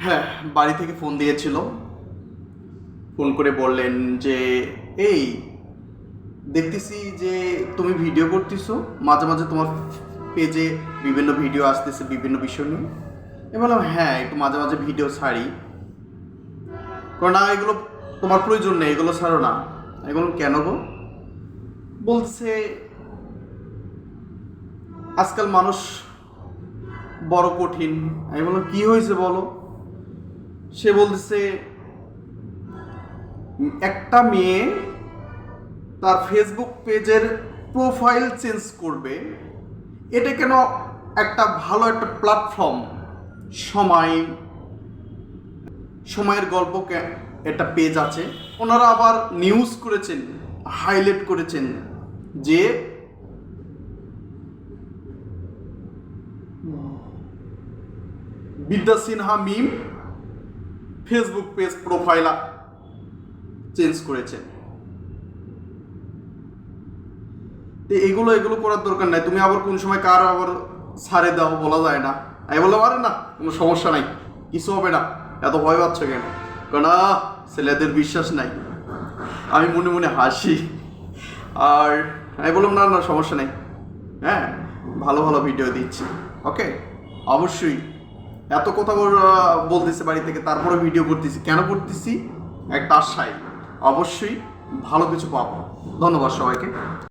হ্যাঁ, বাড়ি থেকে ফোন দিয়েছিল। ফোন করে বললেন যে এই দেখতেছি যে তুমি ভিডিও করতেছো, মাঝে মাঝে তোমার পেজে বিভিন্ন ভিডিও আসতেছে বিভিন্ন বিষয় নিয়ে। আমি বললাম হ্যাঁ, একটু মাঝে মাঝে ভিডিও ছাড়ি। কারণ না, এগুলো তোমার প্রয়োজন নেই, এগুলো ছাড়ো না। এগুলো কেন গো? বলছে আজকাল মানুষ বড় কঠিন। আমি বললাম কি হয়েছে বলো। সে বলতেছে একটা মেয়ে তার ফেসবুক পেজের প্রোফাইল চেঞ্জ করবে, এটা কেন একটা ভালো একটা প্ল্যাটফর্ম। সময় সময়ের গল্প একটা পেজ আছে, ওনারা আবার নিউজ করেছেন, হাইলাইট করেছেন যে বিদ্যা Sinha Mim Facebook page profile change করেছেন। তো এগুলো এগুলো করার দরকার নাই। তুমি আবার কোন সময় কার আবার ছাড়ে দাও বলা যায় না। আমি বললাম আরে না, কোনো সমস্যা নাই, কিছু হবে না, এত ভয় পাচ্ছ কেন? কারণ ছেলেদের বিশ্বাস নাই। আমি মনে মনে হাসি। আর আমি বললাম না না, সমস্যা নেই, হ্যাঁ, ভালো ভালো ভিডিও দিচ্ছি, ওকে। অবশ্যই এত কথা বলতেছে বাড়ি থেকে, তারপরে ভিডিও করতেছি। কেন করতেছি? একটা আশায় অবশ্যই ভালো কিছু পাবো। ধন্যবাদ সবাইকে।